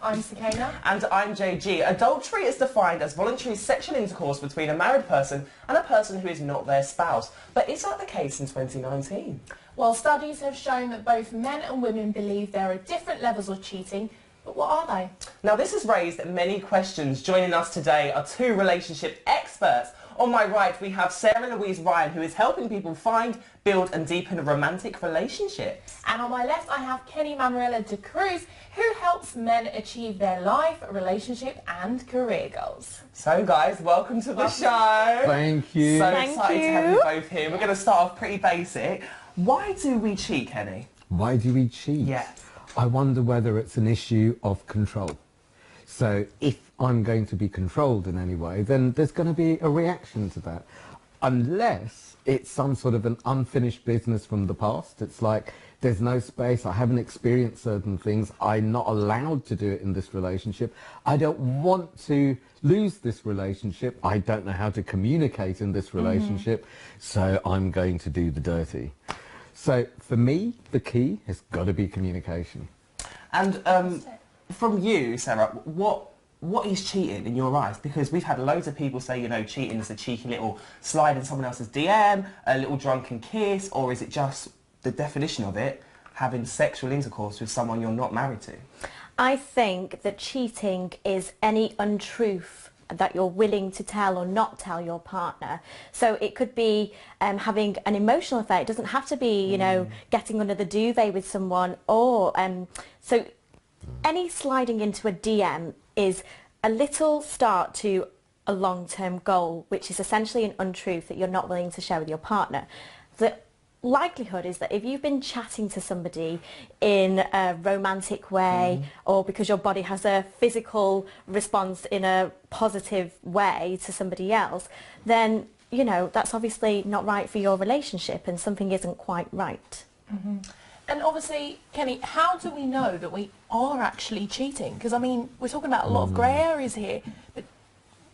I'm Sukaina. And I'm JG. Adultery is defined as voluntary sexual intercourse between a married person and a person who is not their spouse. But is that the case in 2019? Well, studies have shown that both men and women believe there are different levels of cheating, but what are they? Now, this has raised many questions. Joining us today are two relationship experts. On my right, we have Sarah Louise Ryan, who is helping people find, build and deepen romantic relationships. And on my left, I have Kenny Mammarella-D'Cruz, who helps men achieve their life, relationship and career goals. So, guys, welcome to the show. Thank you. So excited to have you both here. We're going to start off pretty basic. Why do we cheat, Kenny? Why do we cheat? Yeah. I wonder whether it's an issue of control. So if I'm going to be controlled in any way, then there's going to be a reaction to that. Unless it's some sort of an unfinished business from the past. It's like there's no space, I haven't experienced certain things, I'm not allowed to do it in this relationship, I don't want to lose this relationship, I don't know how to communicate in this relationship, so I'm going to do the dirty. So for me, the key has got to be communication. And from you, Sarah, what is cheating in your eyes? Because we've had loads of people say, you know, cheating is a cheeky little slide in someone else's DM, a little drunken kiss, or is it just the definition of it, having sexual intercourse with someone you're not married to? I think that cheating is any untruth that you're willing to tell or not tell your partner. So it could be having an emotional affair. It doesn't have to be, you know, getting under the duvet with someone, or so any sliding into a DM is a little start to a long-term goal, which is essentially an untruth that you're not willing to share with your partner. The likelihood is that if you've been chatting to somebody in a romantic way, or because your body has a physical response in a positive way to somebody else, then, you know, that's obviously not right for your relationship and something isn't quite right. And obviously, Kenny, how do we know that we are actually cheating? Because, I mean, we're talking about a lot of grey areas here, but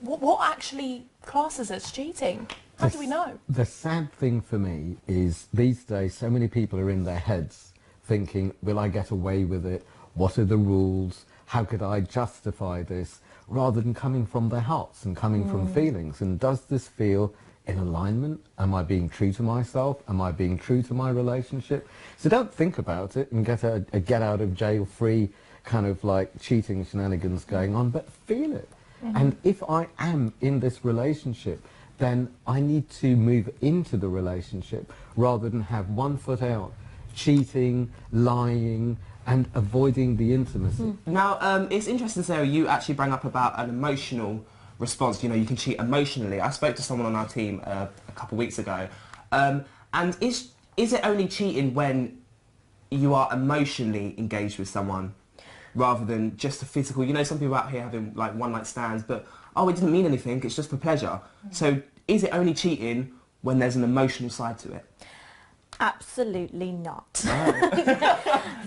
what actually classes as cheating? How do we know? The sad thing for me is these days so many people are in their heads thinking, will I get away with it? What are the rules? How could I justify this? Rather than coming from their hearts and coming from feelings. And does this feel in alignment? Am I being true to myself? Am I being true to my relationship? So don't think about it and get a get out of jail free kind of like cheating shenanigans going on, but feel it. And if I am in this relationship, then I need to move into the relationship rather than have one foot out, cheating, lying, and avoiding the intimacy. Now, it's interesting, Sarah, you actually bring up about an emotional response. You know, you can cheat emotionally. I spoke to someone on our team a couple of weeks ago, and is it only cheating when you are emotionally engaged with someone rather than just a physical? You know, some people out here having like one-night stands, but oh, it didn't mean anything, it's just for pleasure. So is it only cheating when there's an emotional side to it? Absolutely not.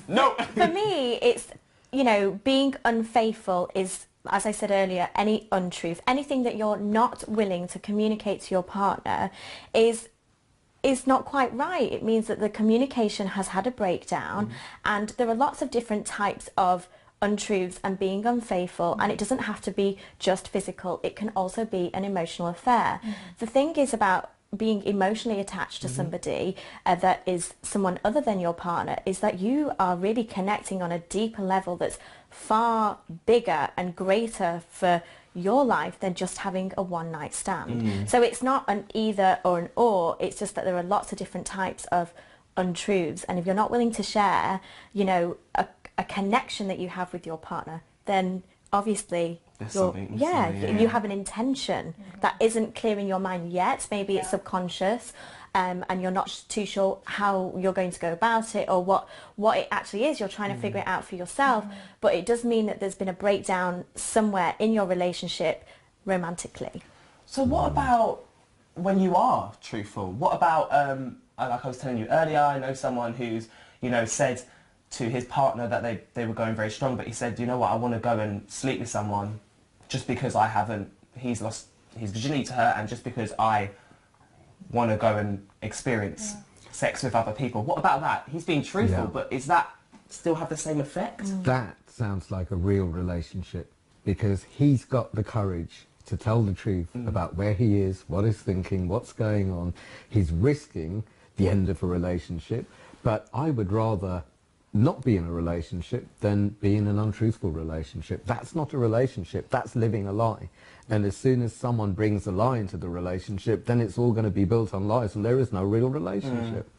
No. For me, it's, you know, being unfaithful is, as I said earlier, any untruth, anything that you're not willing to communicate to your partner is not quite right. It means that the communication has had a breakdown, and there are lots of different types of untruths and being unfaithful, and it doesn't have to be just physical, it can also be an emotional affair. The thing is about being emotionally attached to somebody that is someone other than your partner is that you are really connecting on a deeper level that's far bigger and greater for your life than just having a one-night stand. So it's not an either or an or, it's just that there are lots of different types of untruths, and if you're not willing to share, you know, a connection that you have with your partner, then obviously you have an intention that isn't clear in your mind yet. Maybe it's subconscious, and you're not too sure how you're going to go about it, or what it actually is. You're trying to figure it out for yourself, but it does mean that there's been a breakdown somewhere in your relationship romantically. So what about when you are truthful? What about, like I was telling you earlier, I know someone who's, you know, said to his partner that they were going very strong, but he said, you know what, I want to go and sleep with someone just because he's lost his virginity to her, and just because I want to go and experience sex with other people. What about that? He's being truthful, but is that still have the same effect? That sounds like a real relationship, because he's got the courage to tell the truth about where he is, what he's thinking, what's going on. He's risking the end of a relationship, but I would rather not be in a relationship than be in an untruthful relationship. That's not a relationship, that's living a lie. And as soon as someone brings a lie into the relationship, then it's all going to be built on lies, and there is no real relationship.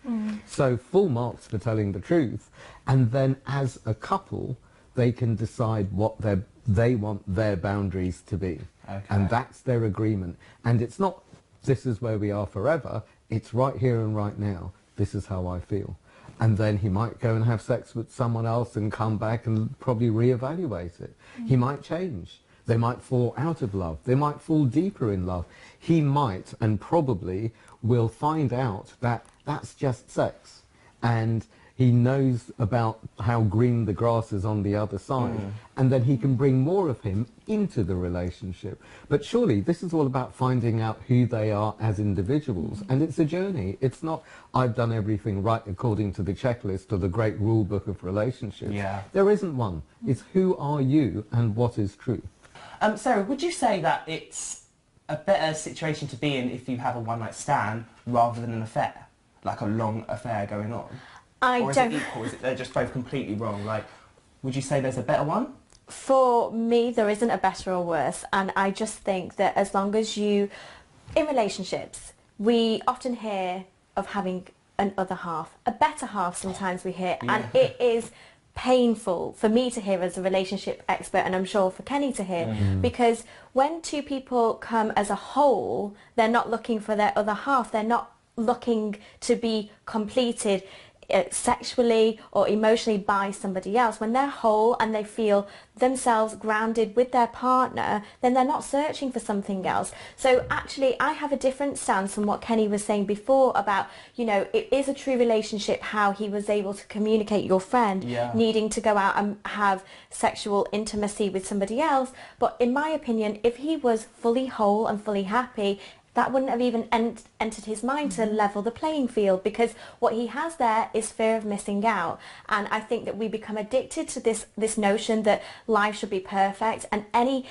So full marks for telling the truth, and then as a couple, they can decide what they want their boundaries to be. Okay. And that's their agreement. And it's not, this is where we are forever, it's right here and right now, this is how I feel. And then he might go and have sex with someone else and come back and probably reevaluate it. He might change. They might fall out of love. They might fall deeper in love. He might, and probably will, find out that that's just sex. And he knows about how green the grass is on the other side. And then he can bring more of him into the relationship. But surely this is all about finding out who they are as individuals. And it's a journey. It's not, I've done everything right according to the checklist or the great rule book of relationships. Yeah. There isn't one. It's who are you and what is true. Sarah, would you say that it's a better situation to be in if you have a one-night stand rather than an affair? Like a long affair going on? Or is it equal? Is it they're just both completely wrong? Like, would you say there's a better one? For me, there isn't a better or worse, and I just think that as long as you, in relationships, we often hear of having an other half, a better half sometimes we hear, and it is painful for me to hear as a relationship expert, and I'm sure for Kenny to hear, because when two people come as a whole, they're not looking for their other half, they're not looking to be completed sexually or emotionally by somebody else. When they're whole and they feel themselves grounded with their partner, then they're not searching for something else. So actually I have a different stance from what Kenny was saying before about, you know, it is a true relationship how he was able to communicate your friend needing to go out and have sexual intimacy with somebody else. But in my opinion, if he was fully whole and fully happy, that wouldn't have even entered his mind to level the playing field, because what he has there is fear of missing out. And I think that we become addicted to this notion that life should be perfect, and any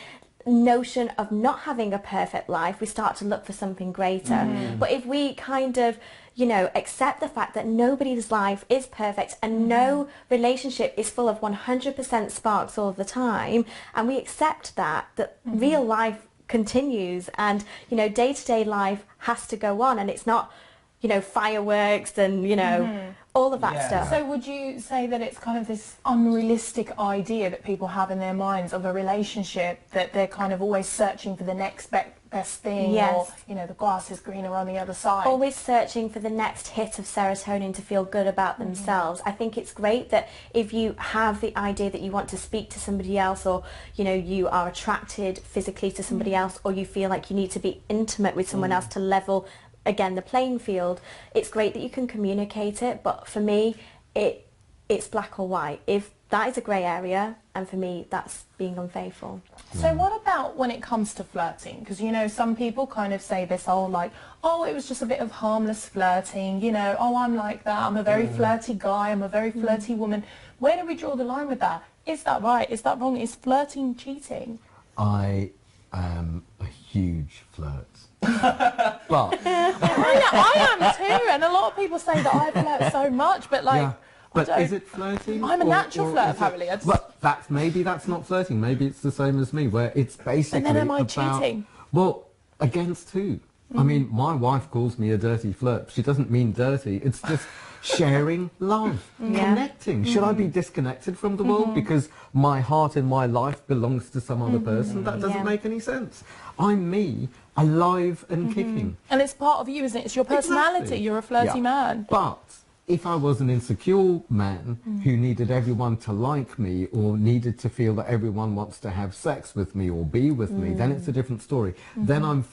notion of not having a perfect life, we start to look for something greater. But if we kind of, you know, accept the fact that nobody's life is perfect and no relationship is full of 100% sparks all the time, and we accept that real life continues, and you know, day-to-day life has to go on, and it's not, you know, fireworks and, you know, all of that stuff. So would you say that it's kind of this unrealistic idea that people have in their minds of a relationship, that they're kind of always searching for the next best thing, or, you know, the grass is greener on the other side? Always searching for the next hit of serotonin to feel good about themselves. I think it's great that if you have the idea that you want to speak to somebody else, or, you know, you are attracted physically to somebody else, or you feel like you need to be intimate with someone else to level again the playing field, it's great that you can communicate it. But for me, it's black or white. If that is a grey area, and for me that's being unfaithful. So what about when it comes to flirting? Because, you know, some people kind of say this whole like, oh, it was just a bit of harmless flirting, you know, oh, I'm like that, I'm a very flirty guy, I'm a very flirty woman. Where do we draw the line with that? Is that right? Is that wrong? Is flirting cheating? I am a huge flirt. But I am too, and a lot of people say that I flirt so much, but like, but is it flirting? I'm a natural flirt, apparently. Well, maybe that's not flirting. Maybe it's the same as me, where it's basically And then am I about, cheating? Well, against who? I mean, my wife calls me a dirty flirt. She doesn't mean dirty. It's just sharing love, connecting. Should I be disconnected from the world because my heart and my life belongs to some other person? That doesn't make any sense. I'm me, alive and kicking. And it's part of you, isn't it? It's your personality. Exactly. You're a flirty man. But if I was an insecure man who needed everyone to like me, or needed to feel that everyone wants to have sex with me or be with me, then it's a different story. Then I'm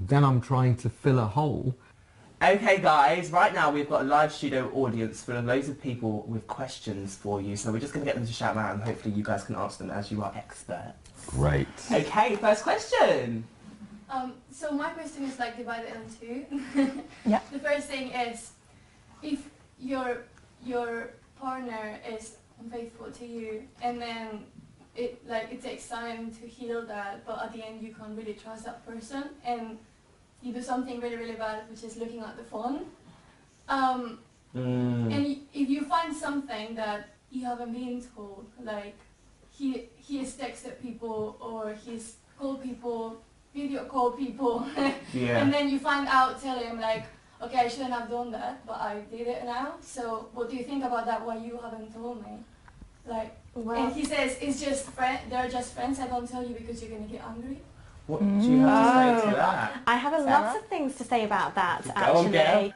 then I'm trying to fill a hole. Okay guys, right now we've got a live studio audience full of loads of people with questions for you, so we're just going to get them to shout out and hopefully you guys can answer them as you are experts. Great. Okay, first question. So my question is like divided into two. Yeah. The first thing is, if your partner is unfaithful to you, and then it takes time to heal that, but at the end you can't really trust that person, and you do something really, really bad, which is looking at the phone. And if you find something that you haven't been told, like he has texted people or he's called people, video called people, and then you find out, tell him like, okay, I shouldn't have done that, but I did it now. So what do you think about that? Why you haven't told me? Like, and he says it's just they're just friends. I don't tell you because you're gonna get angry. What do you have to say to that? I have lots of things to say about that, Go on, actually.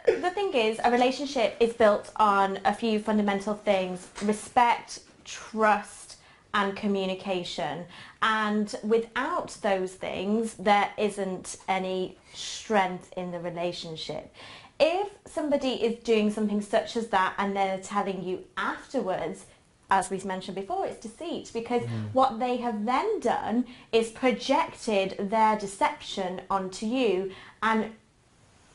The thing is, a relationship is built on a few fundamental things: respect, trust, and communication. And without those things, there isn't any strength in the relationship. If somebody is doing something such as that and they're telling you afterwards, as we mentioned before, it's deceit, because what they have then done is projected their deception onto you and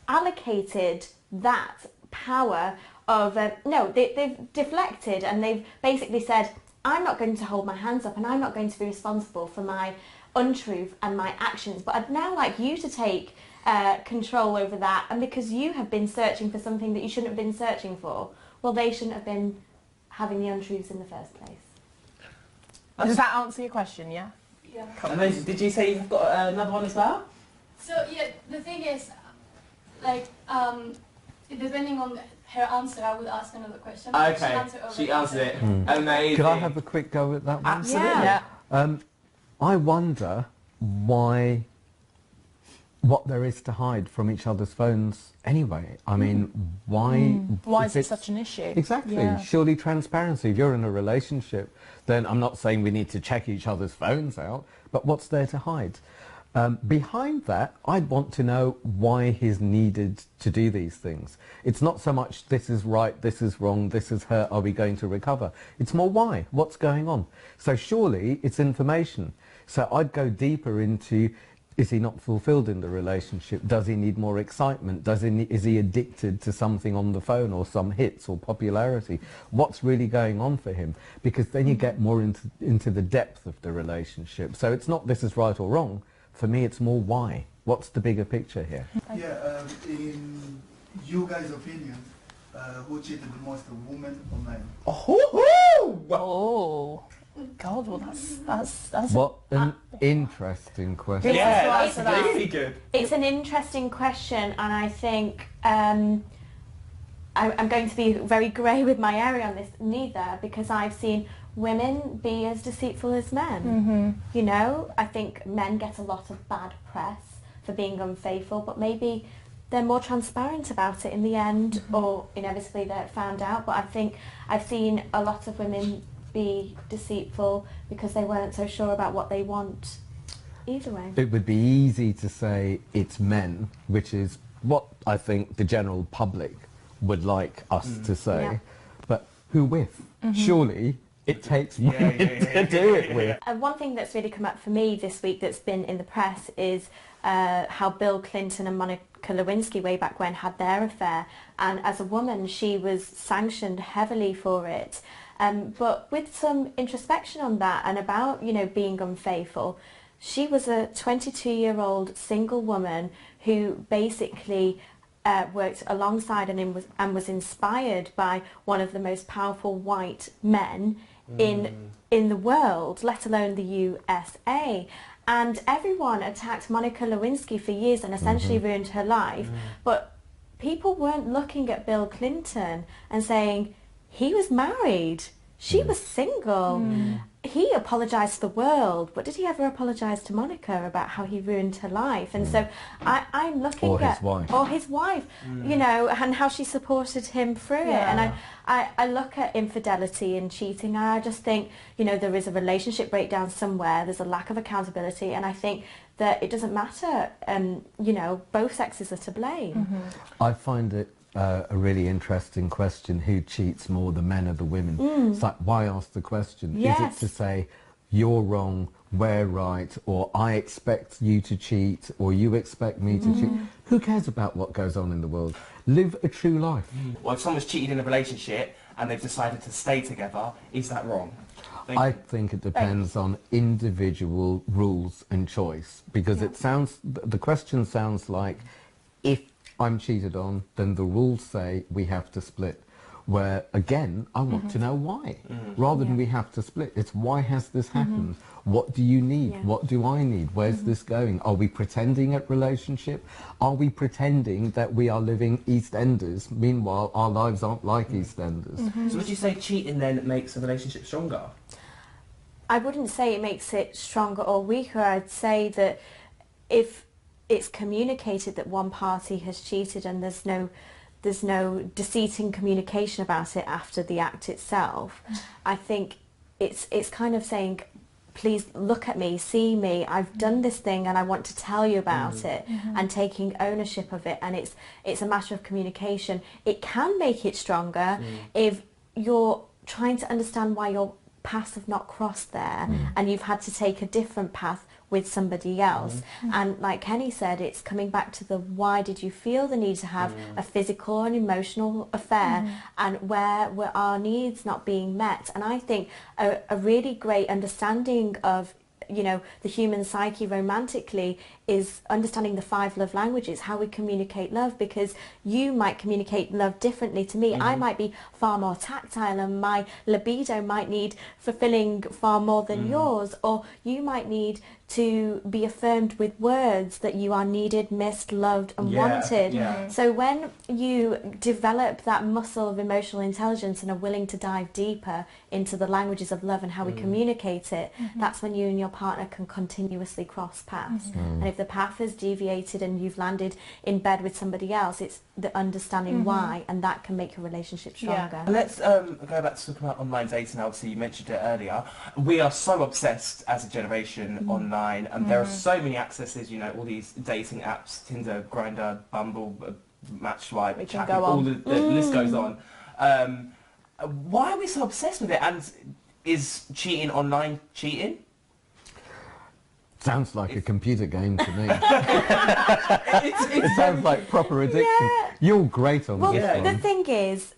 allocated that power of, they've deflected, and they've basically said, I'm not going to hold my hands up and I'm not going to be responsible for my untruth and my actions, but I'd now like you to take control over that, and because you have been searching for something that you shouldn't have been searching for, well, they shouldn't have been having the untruths in the first place. Does that answer your question, yeah? Yeah. Amazing. Did you say you've got another one as well? So yeah, the thing is, like, depending on her answer, I would ask another question. Okay, she answered it. Amazing. Could I have a quick go at that one? Absolutely. Yeah. I wonder what there is to hide from each other's phones anyway. I mean, why is it such an issue? Exactly. Yeah. Surely transparency. If you're in a relationship, then I'm not saying we need to check each other's phones out, but what's there to hide? Behind that, I'd want to know why he's needed to do these things. It's not so much this is right, this is wrong, this is hurt, are we going to recover? It's more why, what's going on? So surely it's information. So I'd go deeper into, is he not fulfilled in the relationship? Does he need more excitement? Is he addicted to something on the phone, or some hits or popularity? What's really going on for him? Because then you get more into the depth of the relationship. So it's not this is right or wrong. For me, it's more why. What's the bigger picture here? Yeah, in you guys' opinion, who cheated the most, a woman or man? Oh, God, well that's What an interesting question. Yeah, It's that's really good. It's an interesting question, and I think I'm going to be very grey with my area on this. Neither, because I've seen women be as deceitful as men. You know, I think men get a lot of bad press for being unfaithful, but maybe they're more transparent about it in the end, or inevitably they're found out. But I think I've seen a lot of women be deceitful because they weren't so sure about what they want either way. It would be easy to say it's men, which is what I think the general public would like us to say. Yeah. But who with? Surely it takes women to do it with. One thing that's really come up for me this week that's been in the press is how Bill Clinton and Monica Lewinsky way back when had their affair, and as a woman she was sanctioned heavily for it. But with some introspection on that and about, you know, being unfaithful, she was a 22-year-old single woman who basically worked alongside and was inspired by one of the most powerful white men in the world, let alone the USA. And everyone attacked Monica Lewinsky for years and essentially ruined her life. But people weren't looking at Bill Clinton and saying, he was married, she was single. He apologised to the world, but did he ever apologise to Monica about how he ruined her life? And so I'm looking Or at... his wife. Or his wife, you know, and how she supported him through it. And I look at infidelity and cheating, and I just think, you know, there is a relationship breakdown somewhere, there's a lack of accountability, and I think that it doesn't matter, you know, both sexes are to blame. I find it a really interesting question, who cheats more, the men or the women? It's like, why ask the question? Yes. Is it to say, you're wrong, we're right, or I expect you to cheat, or you expect me to cheat? Who cares about what goes on in the world? Live a true life. Well, if someone's cheated in a relationship and they've decided to stay together. Is that wrong? I think it depends on individual rules and choice, because it sounds, the question sounds like, if I'm cheated on, then the rules say we have to split. Where, again, I want to know why. Rather than we have to split, it's why has this happened? What do you need? What do I need? Where's this going? Are we pretending at relationship? Are we pretending that we are living EastEnders? Meanwhile, our lives aren't like EastEnders. So would you say cheating then makes a relationship stronger? I wouldn't say it makes it stronger or weaker. I'd say that if it's communicated that one party has cheated and there's no deceit in communication about it after the act itself, I think it's kind of saying, please look at me, see me, I've done this thing and I want to tell you about it, and taking ownership of it. And it's a matter of communication. It can make it stronger if you're trying to understand why your paths have not crossed there and you've had to take a different path with somebody else. And like Kenny said, it's coming back to the why did you feel the need to have a physical and emotional affair, and where were our needs not being met. And I think a really great understanding of, you know, the human psyche romantically is understanding the 5 love languages, how we communicate love, because you might communicate love differently to me. I might be far more tactile and my libido might need fulfilling far more than yours, or you might need to be affirmed with words that you are needed, missed, loved and wanted. So when you develop that muscle of emotional intelligence and are willing to dive deeper into the languages of love and how we communicate it, that's when you and your partner can continuously cross paths. And if the path has deviated and you've landed in bed with somebody else, it's the understanding why, and that can make a relationship stronger. Let's go back to talk about online dating. Obviously you mentioned it earlier. We are so obsessed as a generation online, and there are so many accesses, you know, all these dating apps, Tinder, Grindr, Bumble, Matchswipe, Chappy, all the list goes on. Why are we so obsessed with it, and is cheating online cheating? Sounds like a computer game to me. It sounds like proper addiction. You're great on this one. The thing is,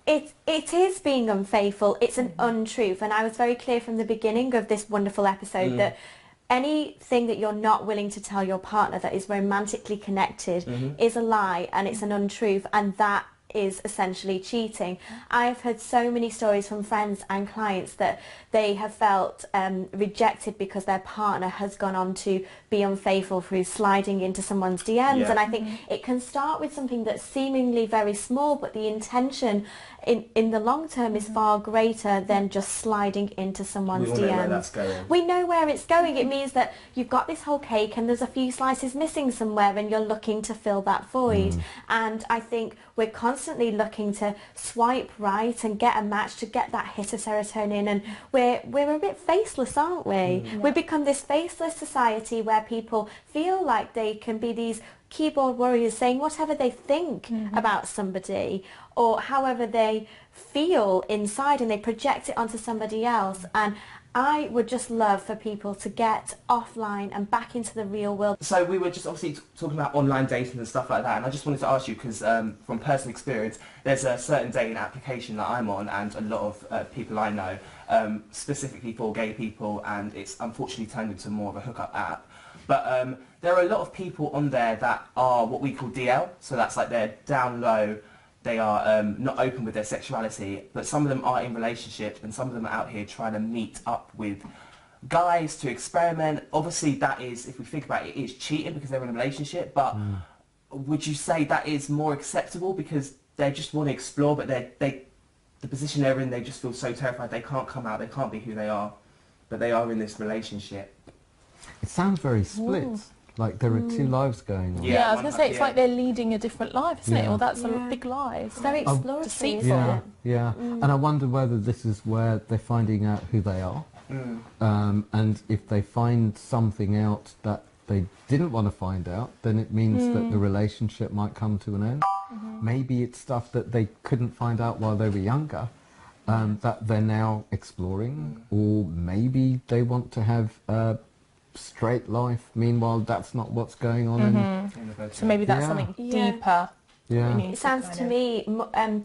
it is being unfaithful. It's an untruth, and I was very clear from the beginning of this wonderful episode that anything that you're not willing to tell your partner that is romantically connected is a lie, and it's an untruth, and that is essentially cheating. I've heard so many stories from friends and clients that they have felt rejected because their partner has gone on to be unfaithful through sliding into someone's DMs. And I think it can start with something that's seemingly very small, but the intention in the long term is far greater than just sliding into someone's DMs. Know where that's going. We know where it's going. It means that you've got this whole cake and there's a few slices missing somewhere, and you're looking to fill that void. And I think we're constantly looking to swipe right and get a match, to get that hit of serotonin, and we're a bit faceless, aren't we? We've become this faceless society where people feel like they can be these keyboard warriors saying whatever they think about somebody, or however they feel inside, and they project it onto somebody else. And I would just love for people to get offline and back into the real world. So we were just obviously talking about online dating and stuff like that, and I just wanted to ask you, because from personal experience, there's a certain dating application that I'm on, and a lot of people I know, specifically for gay people, and it's unfortunately turned into more of a hookup app. But there are a lot of people on there that are what we call DL, so that's like they're down low, they are not open with their sexuality, but some of them are in relationships, and some of them are out here trying to meet up with guys to experiment. Obviously that is, if we think about it, it's cheating because they're in a relationship, but would you say that is more acceptable because they just want to explore, but the position they're in, they just feel so terrified they can't come out, they can't be who they are, but they are in this relationship? It sounds very split. Like there are two lives going on. Yeah, I was going to say, it's like they're leading a different life, isn't it? Well, that's a big lie. It's very exploratory, deceitful. And I wonder whether this is where they're finding out who they are. And if they find something out that they didn't want to find out, then it means that the relationship might come to an end. Maybe it's stuff that they couldn't find out while they were younger, that they're now exploring. Or maybe they want to have straight life, meanwhile that's not what's going on. So maybe that's something deeper Yeah. We need It sounds kind to of me,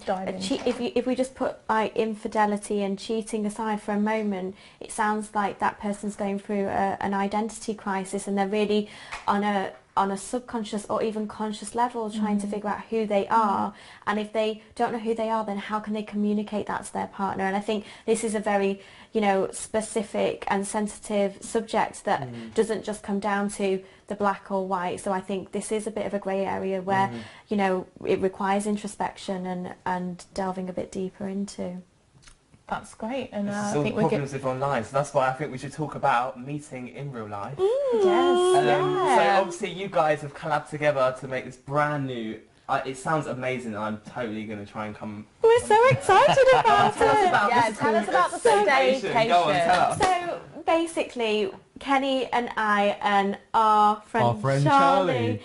dive into. if we just put like infidelity and cheating aside for a moment, it sounds like that person's going through an identity crisis, and they're really on a subconscious or even conscious level trying to figure out who they are. And if they don't know who they are, then how can they communicate that to their partner? And I think this is a very, you know, specific and sensitive subject that doesn't just come down to the black or white. So I think this is a bit of a grey area where, you know, it requires introspection and delving a bit deeper into. That's great, and This is I all think the we're problems with online, so that's why I think we should talk about meeting in real life. Yes, So yeah. obviously you guys have collabed together to make this brand new. It sounds amazing. I'm totally going to try and come. We're so excited about Tell us about Yeah, this. tell us about the staycation. Go on, tell us. So basically, Kenny and I and our friend Charlie.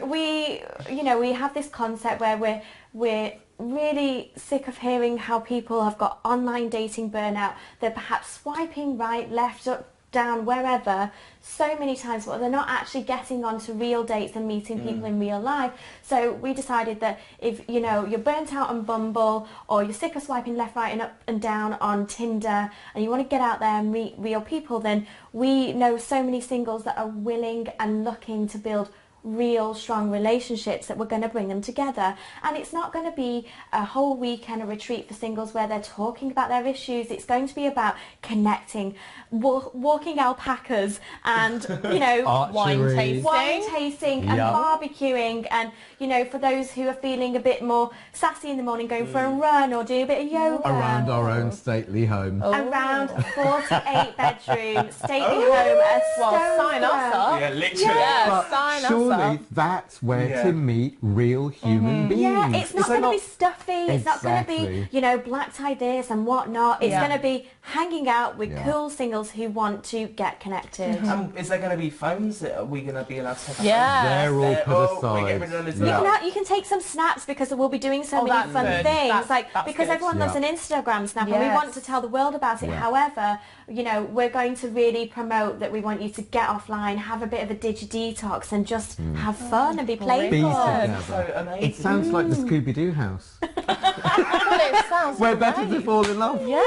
we, you know, we have this concept where we're really sick of hearing how people have got online dating burnout. They're perhaps swiping right, left, up, down, wherever, so many times, but they're not actually getting onto real dates and meeting people in real life. So we decided that if, you know, you're burnt out on Bumble, or you're sick of swiping left, right and up and down on Tinder, and you want to get out there and meet real people, then we know so many singles that are willing and looking to build real strong relationships, that we're going to bring them together. And it's not going to be a whole weekend, a retreat for singles where they're talking about their issues. It's going to be about connecting, walking alpacas, and, you know, Archery. wine tasting and Yum. barbecuing, and, you know, for those who are feeling a bit more sassy in the morning, going for a run or doing a bit of yoga. Around our own stately home. Around a 48 bedroom stately home, a Well, stone sign us throw. up. Yeah, literally. Yeah, But sign us surely up. that's where Yeah. to meet real human beings. Yeah, it's not going to be stuffy. It's not going to Exactly. be, you know, black tie this and whatnot. It's Yeah. going to be hanging out with Yeah. cool singles who want to get connected. Is there going to be phones? Are we going to be allowed to take our Yeah. They're all They're- put oh, aside. we get rid of them as Yeah. well. You can take some snaps, because we'll be doing so Oh, many that's fun good. things. That's Because good. everyone loves Yeah. an Instagram snap, and we Yes. want to tell the world about it. Yeah. However, you know, we're going to really promote that we want you to get offline, have a bit of a digi-detox, and just have fun and be playful. Be Good. together. So amazing. It sounds like the Scooby-Doo house. Well, it sounds We're better to great. fall in love. Yeah,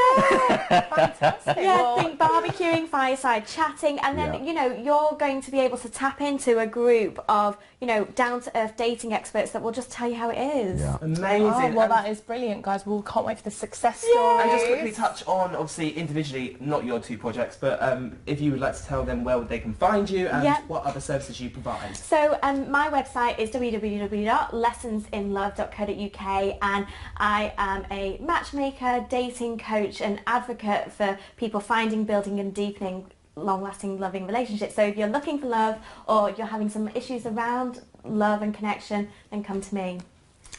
fantastic. Yeah, Well, think barbecuing, fireside chatting, and then, Yeah. you know, you're going to be able to tap into a group of, you know, down-to-earth dating experts that will just tell you how it is. Yeah. Amazing. oh, well, And- that is brilliant, guys. We can't wait for the success story. And just quickly touch on, obviously, individually, not your two projects, but if you would like to tell them where they can find you and Yeah. what other services you provide. So my website is www.lessonsinlove.co.uk, and I am a matchmaker, dating coach and advocate for people finding, building and deepening long-lasting loving relationships. So if you're looking for love, or you're having some issues around love and connection, then come to me.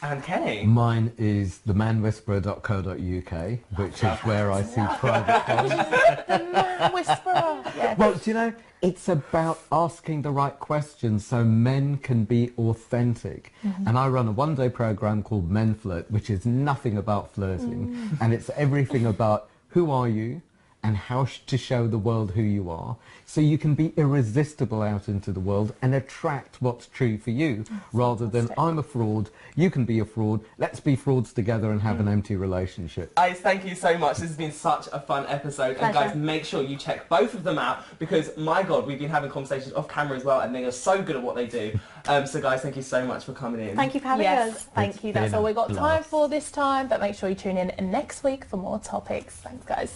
And Kenny. Mine is themanwhisperer.co.uk, which is where I see private calls. The man whisperer. Yeah. Well, do you know, it's about asking the right questions so men can be authentic. And I run a one-day program called Men Flirt, which is nothing about flirting. And it's everything about who are you and how to show the world who you are, so you can be irresistible out into the world and attract what's true for you, rather than I'm a fraud, you can be a fraud, let's be frauds together and have an empty relationship. Guys, thank you so much. This has been such a fun episode. And Pleasure. guys, make sure you check both of them out, because, my God, we've been having conversations off camera as well, and they are so good at what they do. So, guys, thank you so much for coming in. Thank you for having Yes, us. thank you. That's been all a we've got time blast. for this time, but make sure you tune in next week for more topics. Thanks, guys.